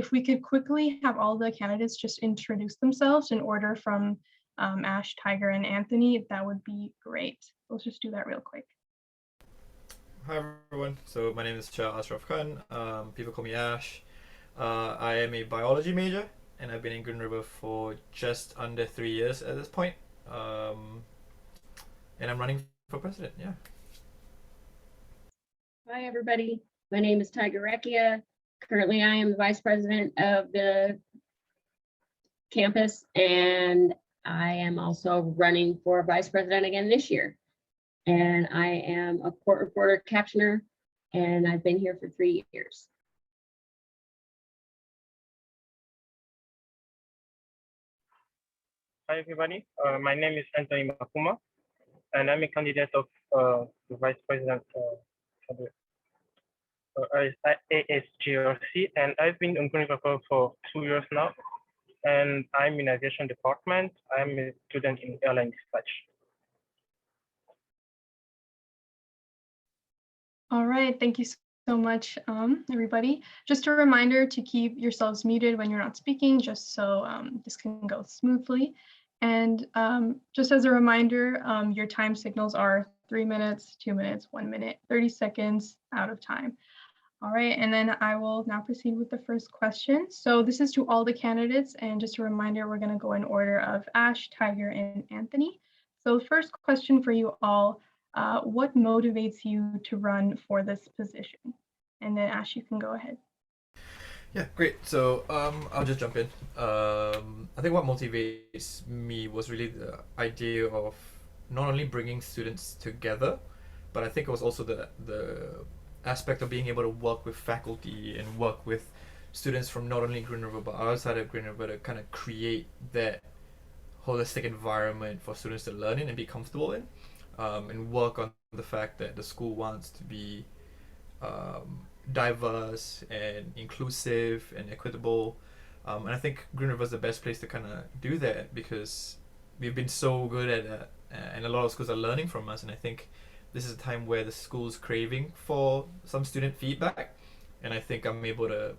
if we could quickly have all the candidates just introduce themselves in order from Ash, Tiger, and Anthony, that would be great. Let's just do that real quick. Hi everyone. So my name is Shah Ashraf Khan. People call me Ash. I am a biology major, and I've been in Green River for just under 3 years at this point. And I'm running for president. Yeah. Hi, everybody. My name is Tiger Recchia. Currently, I am the vice president of the campus, and I am also running for vice president again this year. And I am a court reporter captioner, and I've been here for 3 years. Hi, everybody. My name is Anthony Makuma, and I'm a candidate of the vice president for the ASGRC, and I've been on Green River for 2 years now, and I'm in aviation department. I'm a student in airline dispatch. All right, thank you so much, everybody. Just a reminder to keep yourselves muted when you're not speaking, just so this can go smoothly. And just as a reminder, your time signals are 3 minutes, 2 minutes, 1 minute, 30 seconds out of time. All right, and then I will now proceed with the first question. So this is to all the candidates, and just a reminder, we're going to go in order of Ash, Tiger, and Anthony. So the first question for you all, what motivates you to run for this position? And then Ash, you can go ahead. Yeah, great. So I'll just jump in. I think what motivates me was really the idea of not only bringing students together, but I think it was also the aspect of being able to work with faculty and work with students from not only Green River but outside of Green River to kind of create that holistic environment for students to learn in and be comfortable in, and work on the fact that the school wants to be diverse and inclusive and equitable. And I think Green River is the best place to kind of do that because we've been so good at that, and a lot of schools are learning from us. And I think this is a time where the school's craving for some student feedback, and I think I'm able to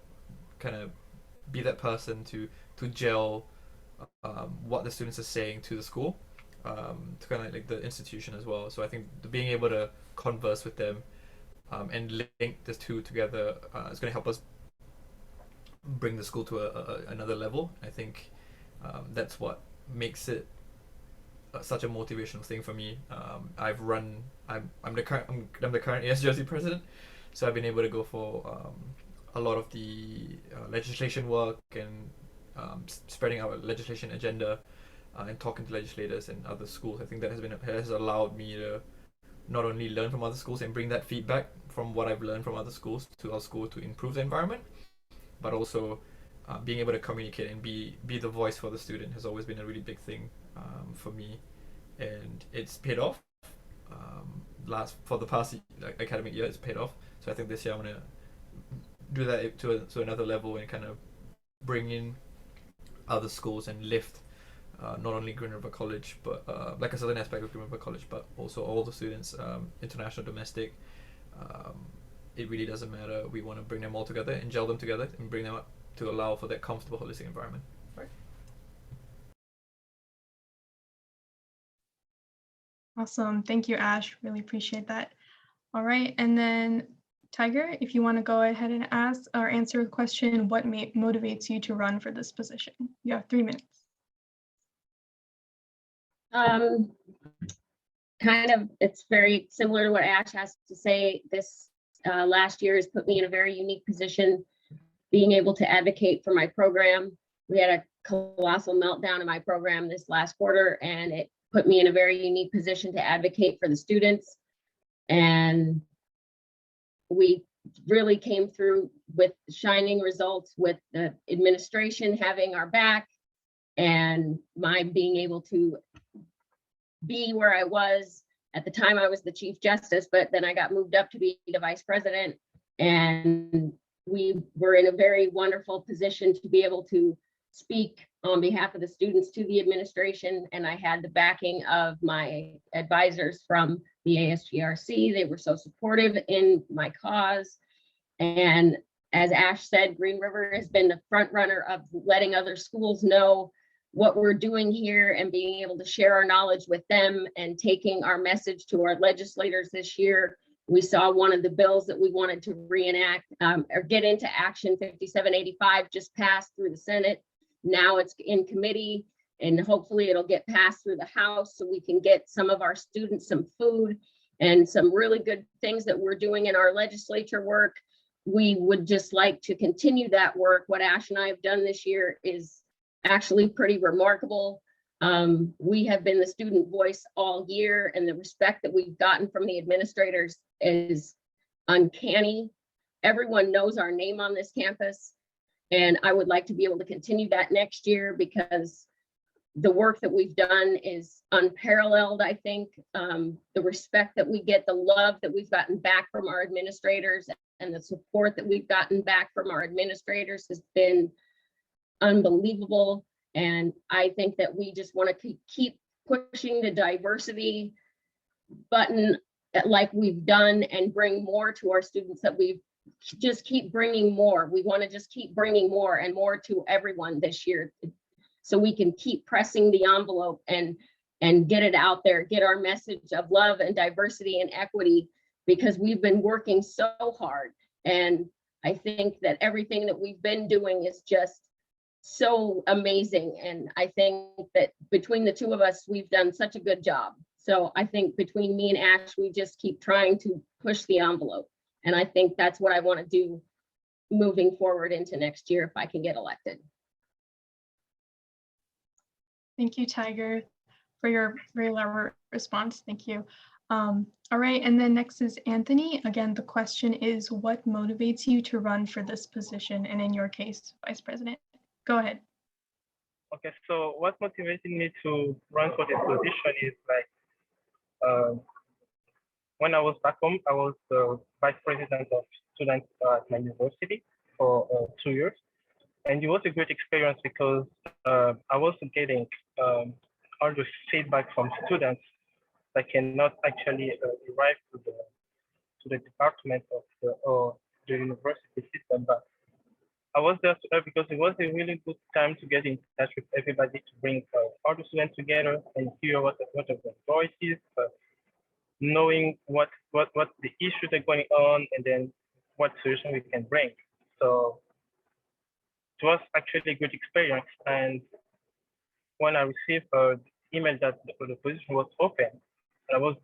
kind of be that person to gel what the students are saying to the school, to kind of like the institution as well. So I think being able to converse with them and link the two together is going to help us bring the school to another level. I think that's what makes it such a motivational thing for me. I'm the current ASGRC president, so I've been able to go for a lot of the legislation work and spreading our legislation agenda and talking to legislators and other schools. I think that has allowed me to not only learn from other schools and bring that feedback from what I've learned from other schools to our school to improve the environment, but also being able to communicate and be the voice for the student has always been a really big thing for me, and it's paid off. For the past academic year, it's paid off. So I think this year I'm gonna do that to another level and kind of bring in other schools and lift not only Green River College, but like a certain aspect of Green River College, but also all the students, international, domestic. It really doesn't matter. We want to bring them all together and gel them together and bring them up to allow for that comfortable, holistic environment. Right. Awesome. Thank you, Ash. Really appreciate that. All right. And then Tiger, if you want to go ahead and ask or answer the question, what motivates you to run for this position? You have 3 minutes. Kind of, it's very similar to what Ash has to say. This last year has put me in a very unique position, being able to advocate for my program. We had a colossal meltdown in my program this last quarter, and it put me in a very unique position to advocate for the students. And we really came through with shining results, with the administration having our back and my being able to be where I was. At the time I was the Chief Justice, but then I got moved up to be the Vice President, and we were in a very wonderful position to be able to speak on behalf of the students to the administration. And I had the backing of my advisors from the ASGRC. They were so supportive in my cause. And As Ash said, Green River has been the front runner of letting other schools know what we're doing here and being able to share our knowledge with them and taking our message to our legislators this year. We saw one of the bills that we wanted to reenact or get into action, 5785, just passed through the Senate. Now it's in committee and hopefully it'll get passed through the House so we can get some of our students some food and some really good things that we're doing in our legislature work. We would just like to continue that work. What Ash and I have done this year is actually pretty remarkable. We have been the student voice all year, and the respect that we've gotten from the administrators is uncanny. Everyone knows our name on this campus, and I would like to be able to continue that next year because the work that we've done is unparalleled, I think. The respect that we get, the love that we've gotten back from our administrators, and the support that we've gotten back from our administrators has been unbelievable. And I think that we just want to keep pushing the diversity button like we've done and bring more to our students, that we just keep bringing more. We want to just keep bringing more and more to everyone this year, so we can keep pressing the envelope and get it out there, get our message of love and diversity and equity, because we've been working so hard. And I think that everything that we've been doing is just so amazing. And I think that between the two of us, we've done such a good job. So I think between me and Ash, we just keep trying to push the envelope. And I think that's what I want to do moving forward into next year if I can get elected. Thank you, Tiger, for your very elaborate response. Thank you. All right, and then next is Anthony. Again, the question is, what motivates you to run for this position? And in your case, Vice President. Go ahead. Okay, so what motivated me to run for this position is when I was back home, I was the vice president of students at my university for 2 years. And it was a great experience because I was getting all the feedback from students that cannot actually arrive to the department of the university system. But I was there because it was a really good time to get in touch with everybody, to bring all the students together and hear what of their voices, knowing what the issues are going on, and then what solution we can bring. So it was actually a good experience. And when I received the email that the position was open, I was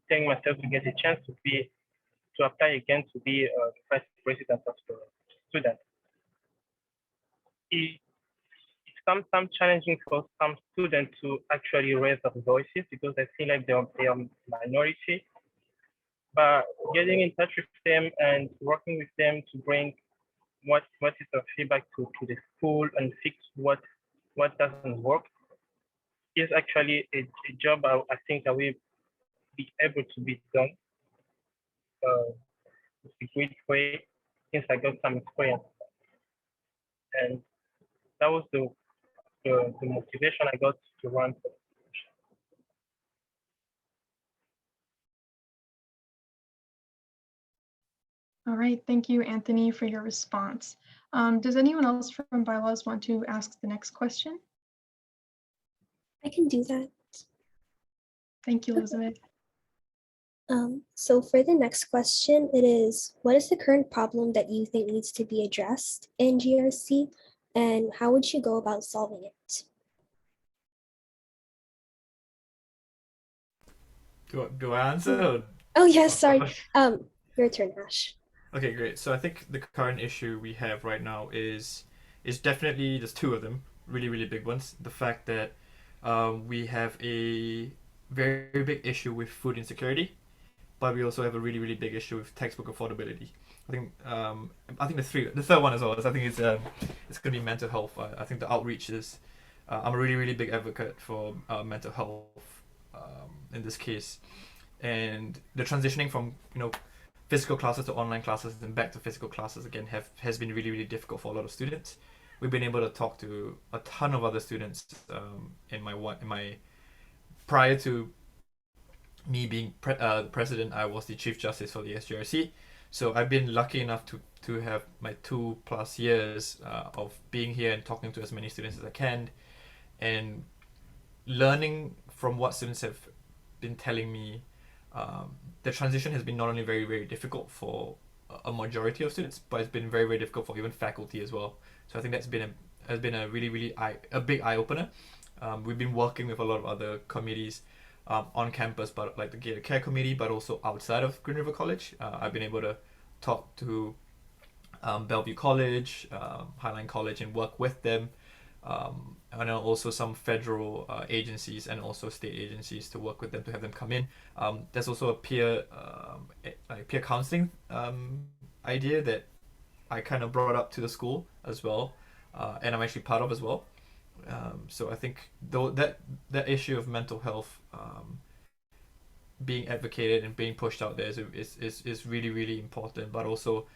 telling myself to get a chance to apply again to be vice president of the student. It's sometimes challenging for some students to actually raise their voices because they feel like they're minority. But getting in touch with them and working with them to bring what is the feedback to the school and fix what doesn't work is actually a job I think that will be able to be done in a great way since I got some experience. And that was the motivation I got to run for. All right, thank you, Anthony, for your response. Does anyone else from bylaws want to ask the next question? I can do that. Thank you, Elizabeth. So for the next question, it is, what is the current problem that you think needs to be addressed in GRC, and how would you go about solving it? Do I answer? Oh yes, sorry. Your turn, Ash. Okay, great. So I think the current issue we have right now is definitely, there's two of them, really, really big ones. The fact that we have a very big issue with food insecurity, but we also have a really, really big issue with textbook affordability. I think the third one as well is, I think it's gonna be mental health. I think the outreach is, I'm a really, really big advocate for mental health in this case, and the transitioning from physical classes to online classes and back to physical classes again has been really, really difficult for a lot of students. We've been able to talk to a ton of other students in my prior to me being president. I was the Chief Justice for the ASGRC, so I've been lucky enough to to have my 2+ years of being here and talking to as many students as I can, and learning from what students have been telling me. The transition has been not only very, very difficult for a majority of students, but it's been very, very difficult for even faculty as well. So I think that's been a really, really a big eye opener. We've been working with a lot of other committees on campus, but like the Gator Care Committee, but also outside of Green River College. I've been able to talk to Bellevue College, Highline College, and work with them. And also some federal agencies and also state agencies to work with them, to have them come in. There's also a peer counseling idea that I kind of brought up to the school as well, and I'm actually part of as well. So I think though that issue of mental health being advocated and being pushed out there is really, really important. But also,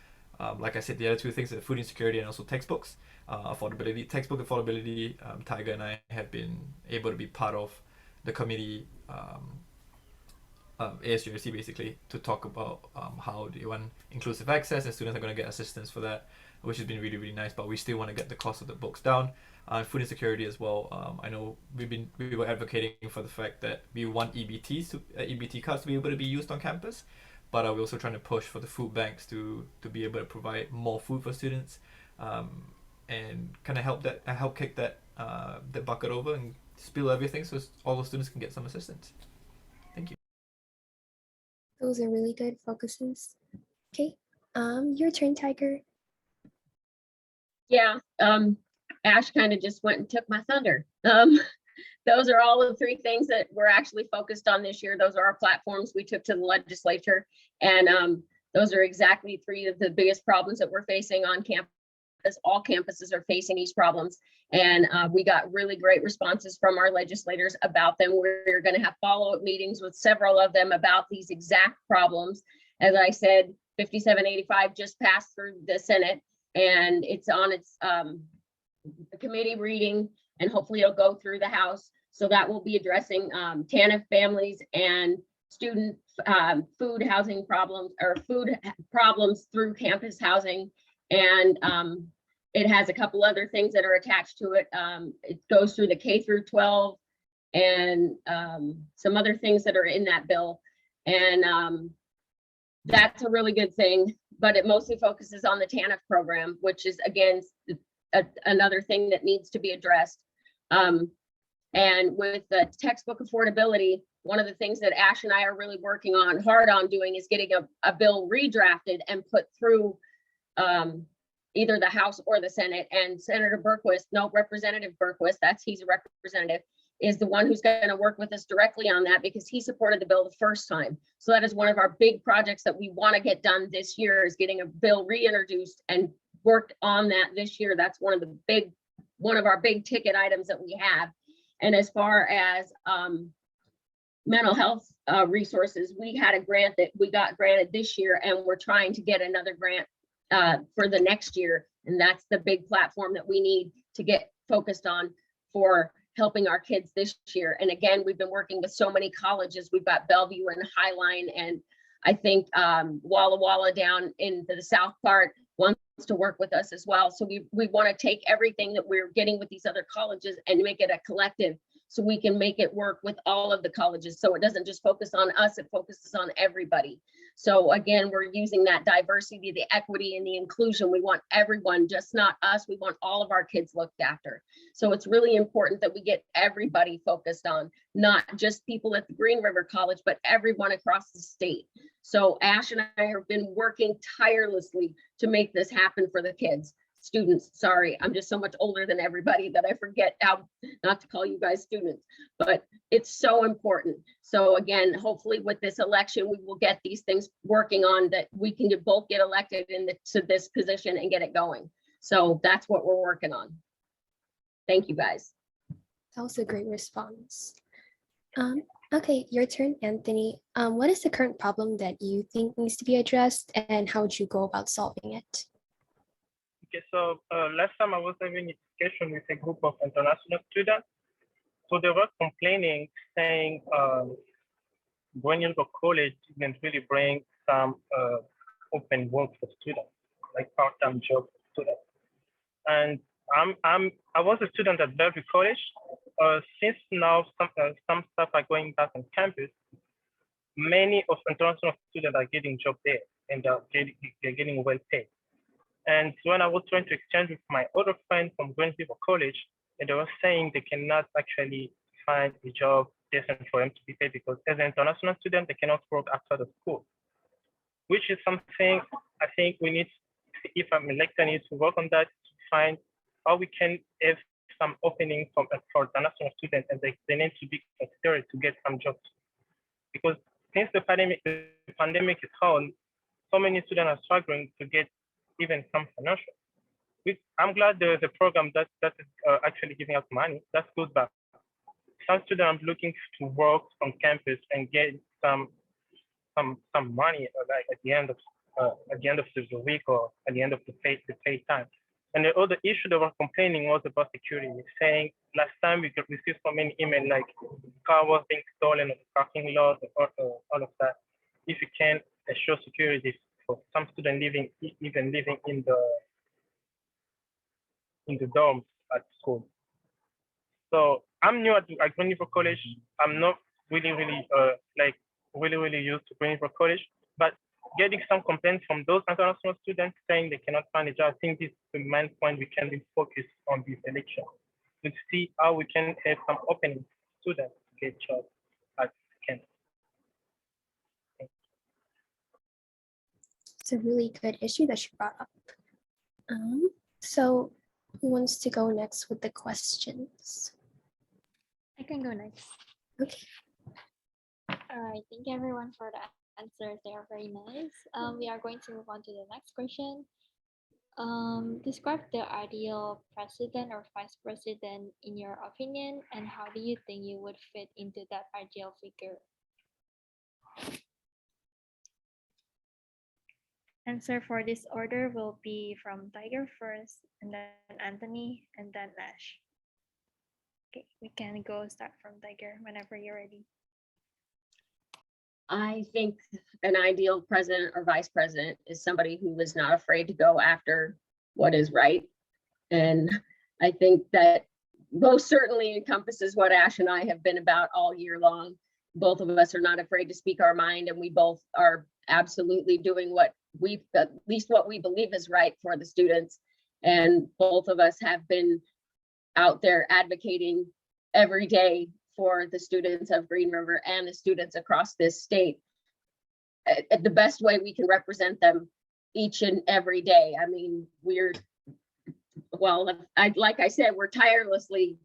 like I said, the other two things are food insecurity and also textbooks affordability. Textbook affordability, Tiger and I have been able to be part of the committee, ASGRC basically, to talk about how do you want inclusive access, and students are going to get assistance for that, which has been really, really nice. But we still want to get the cost of the books down. Food insecurity as well. I know we were advocating for the fact that we want EBT cards to be able to be used on campus, but we're also trying to push for the food banks to be able to provide more food for students, and kind of help kick that bucket over and spill everything so all the students can get some assistance. Thank you. Those are really good focuses. Okay, your turn, Tiger. Yeah, Ash kind of just went and took my thunder. Those are all the three things that we're actually focused on this year. Those are our platforms we took to the legislature. And those are exactly three of the biggest problems that we're facing on campus. All campuses are facing these problems. And we got really great responses from our legislators about them. We're going to have follow-up meetings with several of them about these exact problems. As I said, 5785 just passed through the Senate, and it's on its committee reading, and hopefully it'll go through the House. So that will be addressing TANF families and student food housing problems, or food problems through campus housing. And it has a couple other things that are attached to it. It goes through the K through 12 and some other things that are in that bill. And that's a really good thing, but it mostly focuses on the TANF program, which is, again, another thing that needs to be addressed. And with the textbook affordability, one of the things that Ash and I are really working hard on doing is getting a bill redrafted and put through either the House or the Senate. And Representative Berquist, he's a representative, is the one who's going to work with us directly on that, because he supported the bill the first time. So that is one of our big projects that we want to get done this year, is getting a bill reintroduced and worked on that this year. That's one of our big ticket items that we have. And as far as mental health resources, we had a grant that we got granted this year, and we're trying to get another grant for the next year. And that's the big platform that we need to get focused on for helping our kids this year. And again, we've been working with so many colleges. We've got Bellevue and Highline, and I think Walla Walla down into the south part wants to work with us as well. So we want to take everything that we're getting with these other colleges and make it a collective, so we can make it work with all of the colleges. So it doesn't just focus on us, it focuses on everybody. So again, we're using that diversity, the equity, and the inclusion. We want everyone, just not us. We want all of our kids looked after. So it's really important that we get everybody focused on, not just people at the Green River College, but everyone across the state. So Ash and I have been working tirelessly to make this happen for the students. Sorry, I'm just so much older than everybody that I forget how not to call you guys students, but it's so important. So again, hopefully with this election, we will get these things working on, that we can both get elected to this position and get it going. So that's what we're working on. Thank you, guys. That was a great response. Okay, your turn, Anthony. What is the current problem that you think needs to be addressed, and how would you go about solving it? Okay, so last time I was having a discussion with a group of international students. So they were complaining, saying Green River College didn't really bring some open work for students. like part-time job student. And I was a student at Bellevue College. Since now some staff are going back on campus, many of international students are getting job there and they're getting well paid. And when I was trying to exchange with my other friend from Green River College, and they were saying they cannot actually find a job decent for them to be paid because as an international student, they cannot work outside of school, which is something I think we need, if I'm elected, needs to work on that to find how we can have some opening for international students and they need to be considered to get some jobs. Because since the pandemic is on, so many students are struggling to get even some financial. I'm glad there's a program that is actually giving out money. That's good, but some students are looking to work on campus and get some money like at the end of the week or at the end of the paid time. And the other issue they were complaining was about security, saying last time we could receive so many emails like car was being stolen in the parking lot or all of that. If you can assure security for some students living in the dorms at school. So I'm new at Green River College. I'm not really used to Green River College, but getting some complaints from those international students saying they cannot find a job, I think this is the main point we can focus on this election to see how we can have some opening students to get jobs at campus. It's a really good issue that you brought up. So who wants to go next with the questions? I can go next. Okay. All right, thank you everyone for the answers. They are very nice. We are going to move on to the next question. Describe the ideal president or vice president in your opinion, and how do you think you would fit into that ideal figure? Answer for this order will be from Tiger first, and then Anthony, and then Ash. Okay, we can go start from Tiger whenever you're ready. I think an ideal president or vice president is somebody who is not afraid to go after what is right. And I think that most certainly encompasses what Ash and I have been about all year long. Both of us are not afraid to speak our mind, and we both are absolutely doing at least what we believe is right for the students. And both of us have been out there advocating every day for the students of Green River and the students across this state at the best way we can represent them each and every day. I mean, like I said, we're tirelessly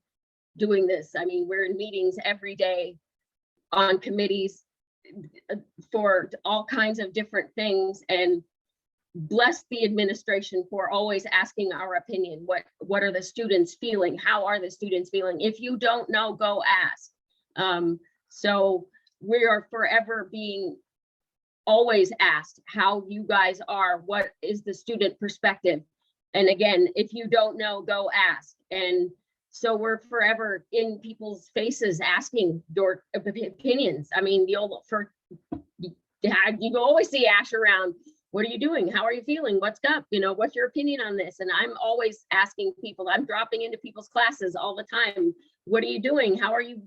doing this. I mean, we're in meetings every day on committees for all kinds of different things, and bless the administration for always asking our opinion. What are the students feeling? How are the students feeling? If you don't know, go ask. So we are forever being always asked how you guys are, what is the student perspective? And again, if you don't know, go ask. And so we're forever in people's faces asking your opinions. I mean, you always see Ash around. What are you doing? How are you feeling? What's up? What's your opinion on this? And I'm always asking people, I'm dropping into people's classes all the time. What are you doing? How are you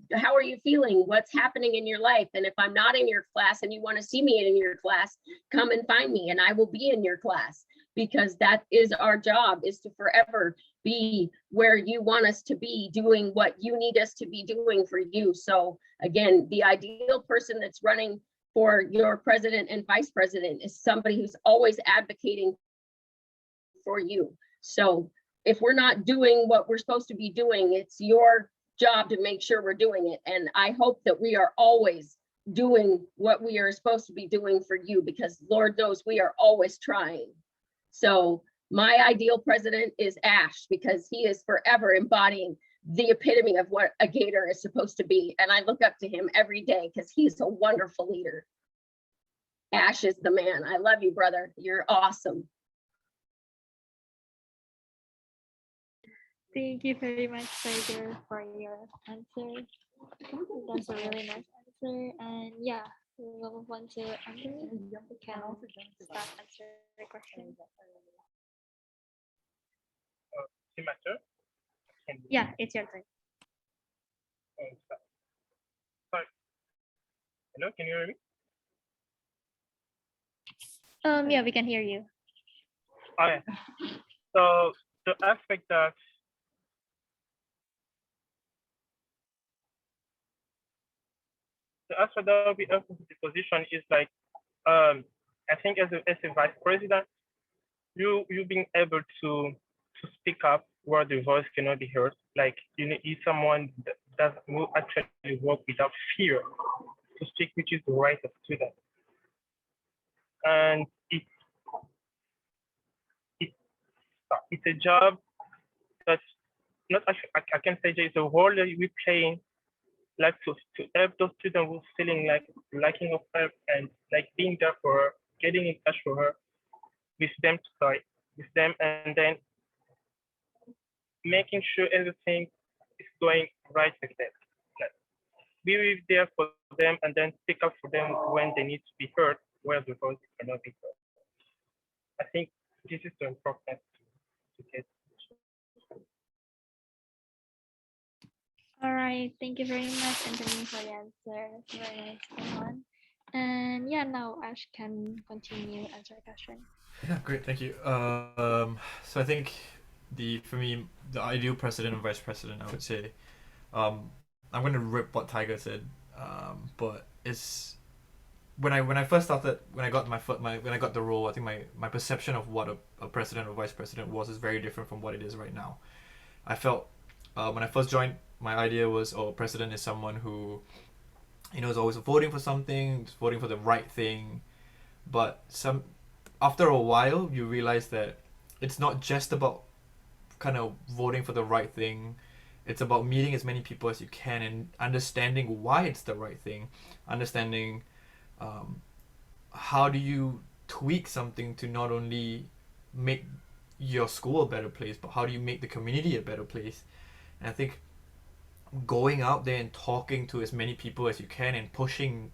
feeling? What's happening in your life? And if I'm not in your class and you want to see me in your class, come and find me and I will be in your class, because that is our job, is to forever be where you want us to be, doing what you need us to be doing for you. So again, the ideal person that's running for your president and vice president is somebody who's always advocating for you. So if we're not doing what we're supposed to be doing, it's your job to make sure we're doing it. And I hope that we are always doing what we are supposed to be doing for you, because Lord knows we are always trying. So my ideal president is Ash, because he is forever embodying the epitome of what a Gator is supposed to be. And I look up to him every day because he's a wonderful leader. Ash is the man. I love you, brother. You're awesome. Thank you very much, Tiger, for your answer. That's a really nice answer. And yeah, we will move on to Anthony. You can start answering the question. see my turn? Yeah, it's your turn. Sorry. Hello, can you hear me? Yeah, we can hear you. Okay. So the aspect that will be up to the position is like, I think as a vice president, you being able to speak up where the voice cannot be heard. Like you need someone that will actually work without fear to speak, which is the right of students. And it's a job that's not actually, I can say it's a role that we're playing, like to help those students who's feeling like lacking of help and like being there for her, getting in touch with her, with them, and then making sure everything is going right with them. Like, be there for them and then speak up for them when they need to be heard, where the voice cannot be heard. I think this is so important to get. All right, thank you very much, Anthony, for the answer. Very nice one. And yeah, now Ash can continue answer the question. Yeah, great, thank you. So I think for me the ideal president and vice president, I would say, I'm gonna rip what Tiger said, but it's when I first started, when I got when I got the role, I think my perception of what a president or vice president was is very different from what it is right now. I felt when I first joined, my idea was, oh, president is someone who, is always voting for something, voting for the right thing, but after a while you realize that it's not just about kind of voting for the right thing. It's about meeting as many people as you can and understanding why it's the right thing, understanding how do you tweak something to not only make your school a better place, but how do you make the community a better place. And I think going out there and talking to as many people as you can and pushing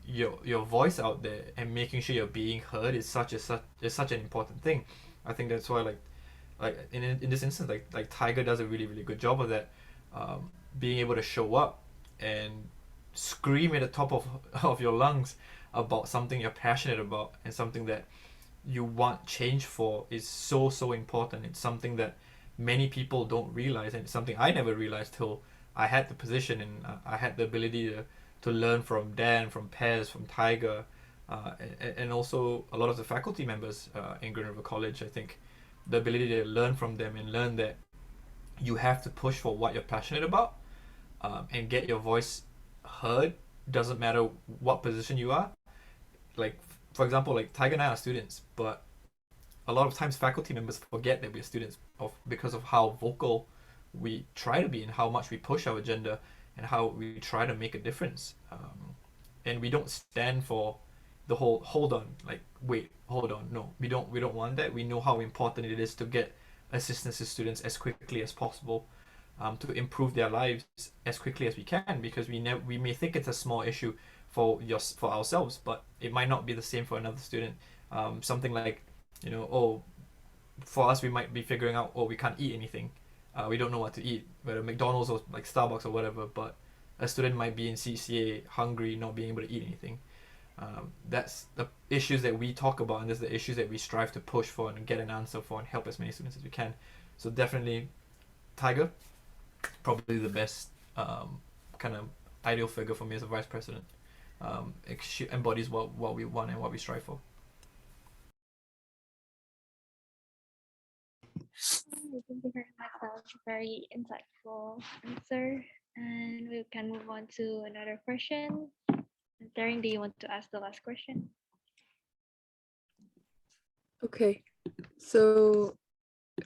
your voice out there and making sure you're being heard is such an important thing. I think that's why like in this instance, like Tiger does a really really good job of that, being able to show up and scream at the top of your lungs about something you're passionate about and something that you want change for is so important. It's something that many people don't realize, and it's something I never realized till I had the position and I had the ability to learn from Dan, from Pez, from Tiger, and also a lot of the faculty members in Green River College. I think the ability to learn from them and learn that you have to push for what you're passionate about, and get your voice heard, doesn't matter what position you are. Like, for example, like Tiger and I are students, but a lot of times faculty members forget that we're students because of how vocal we try to be and how much we push our agenda and how we try to make a difference. And we don't stand for the whole hold on, like wait, hold on. No, we don't want that. We know how important it is to get assistance to students as quickly as possible, to improve their lives as quickly as we can, because we may think it's a small issue for ourselves, but it might not be the same for another student. Something like, for us, we might be figuring out, we can't eat anything. We don't know what to eat, whether McDonald's or like Starbucks or whatever, but a student might be in CCA hungry, not being able to eat anything. That's the issues that we talk about, and that's the issues that we strive to push for and get an answer for and help as many students as we can. So definitely Tiger, probably the best kind of ideal figure for me as a vice president. She embodies what we want and what we strive for. Thank you very much. That was a very insightful answer. And we can move on to another question. Darren, do you want to ask the last question? Okay, so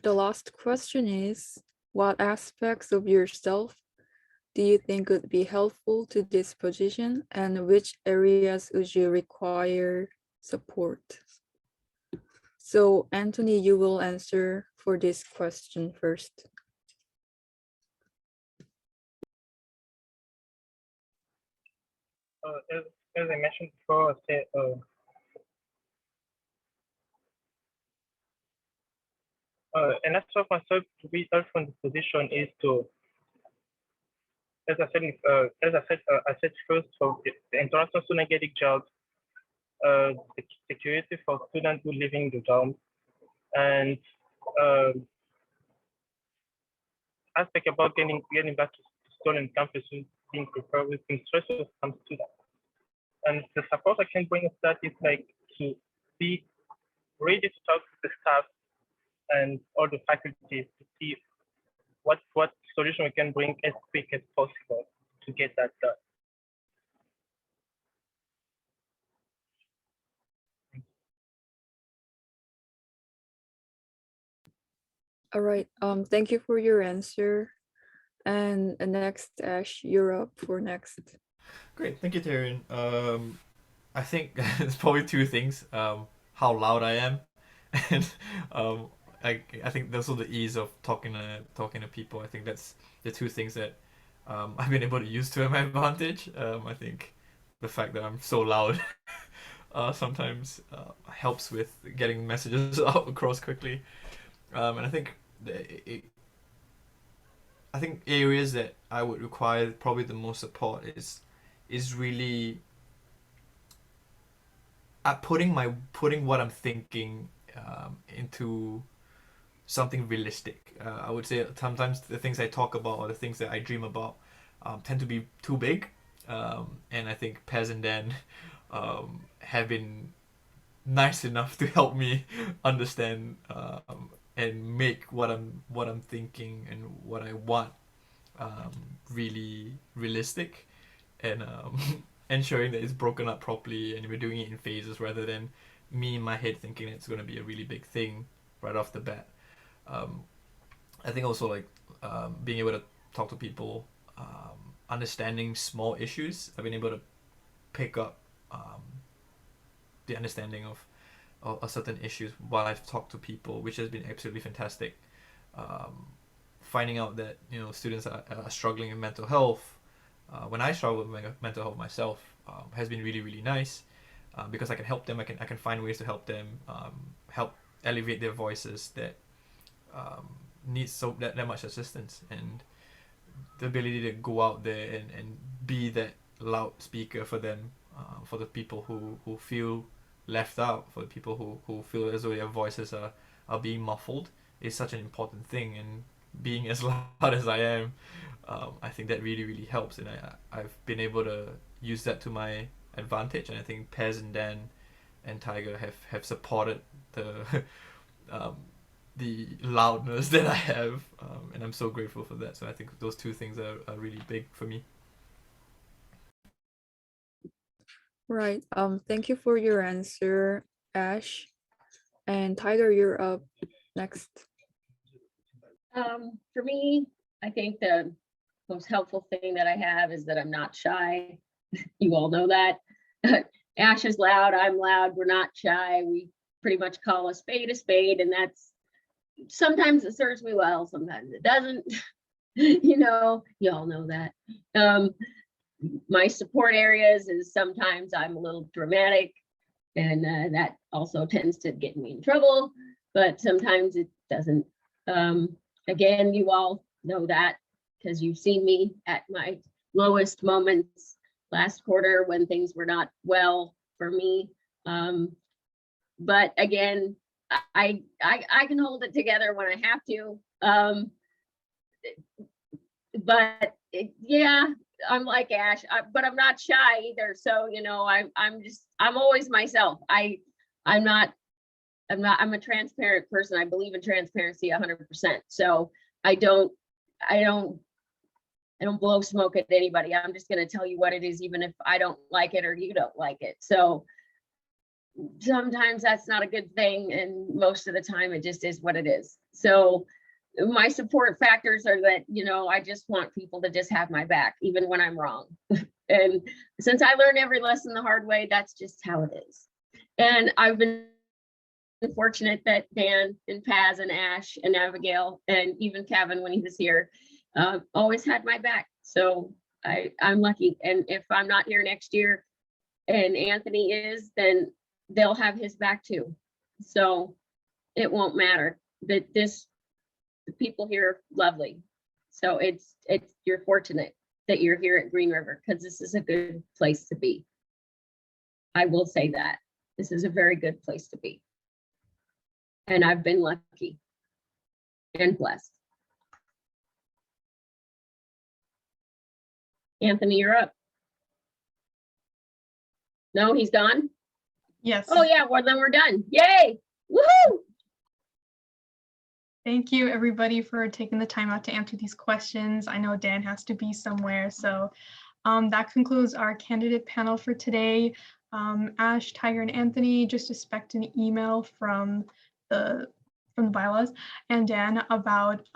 the last question is, what aspects of yourself do you think would be helpful to this position, and which areas would you require support? So Anthony, you will answer for this question first. As I mentioned before, and that's what myself to be helpful in this position is to, as I said, I said first for the international student getting jobs, the security for students who living in the dorm, and aspect about getting back to student campus, being prepared with being stressful for some students. And the support I can bring of that is like to be ready to talk to the staff and all the faculty to see what solution we can bring as quick as possible to get that done. All right. Thank you for your answer. And next, Ash, you're up for next. Great, thank you, Taryn. I think it's probably two things. How loud I am, and I think also the ease of talking to people. I think that's the two things that I've been able to use to my advantage. I think the fact that I'm so loud sometimes helps with getting messages out across quickly. And I think I think areas that I would require probably the most support is really at putting what I'm thinking into something realistic. I would say sometimes the things I talk about or the things that I dream about tend to be too big, and I think Pez and Dan have been nice enough to help me understand and make what I'm thinking and what I want really realistic, and ensuring that it's broken up properly and we're doing it in phases rather than me in my head thinking it's going to be a really big thing right off the bat. I think also like being able to talk to people, understanding small issues. I've been able to pick up the understanding of certain issues while I've talked to people, which has been absolutely fantastic. Finding out that students are struggling with mental health when I struggle with mental health myself has been really, really nice, because I can help them. I can find ways to help them, help elevate their voices that need that much assistance, and the ability to go out there and be that loudspeaker for them, for the people who feel left out, for the people who feel as though their voices are being muffled, is such an important thing. And being as loud as I am, I think that really, really helps, and I've been able to use that to my advantage. And I think Pez and Dan and Tiger have supported the the loudness that I have, and I'm so grateful for that. So I think those two things are really big for me. Right. Thank you for your answer, Ash. And Tiger, you're up next. For me, I think the most helpful thing that I have is that I'm not shy. You all know that. Ash is loud, I'm loud, we're not shy. We pretty much call a spade, and that's sometimes it serves me well, sometimes it doesn't. You all know that. My support areas is sometimes I'm a little dramatic, and that also tends to get me in trouble, but sometimes it doesn't. Again, you all know that because you've seen me at my lowest moments last quarter when things were not well for me. But again, I can hold it together when I have to. But yeah, I'm like Ash, but I'm not shy either. So I'm always myself. I'm a transparent person. I believe in transparency 100%. So I don't blow smoke at anybody. I'm just going to tell you what it is, even if I don't like it or you don't like it. So sometimes that's not a good thing, and most of the time it just is what it is. So my support factors are that I just want people to just have my back even when I'm wrong. And since I learned every lesson the hard way, that's just how it is. And I've been fortunate that Dan and Paz and Ash and Abigail and even Kevin, when he was here, always had my back. So I'm lucky. And if I'm not here next year and Anthony is, then they'll have his back too. So it won't matter. that the people here are lovely. So you're fortunate that you're here at Green River, because this is a good place to be. I will say that. This is a very good place to be. And I've been lucky and blessed. Anthony, you're up. No, he's gone? Yes. Oh yeah, well then we're done. Yay! Woohoo! Thank you, everybody, for taking the time out to answer these questions. I know Dan has to be somewhere, so that concludes our candidate panel for today. Ash, Tiger, and Anthony, just expect an email from the bylaws and Dan about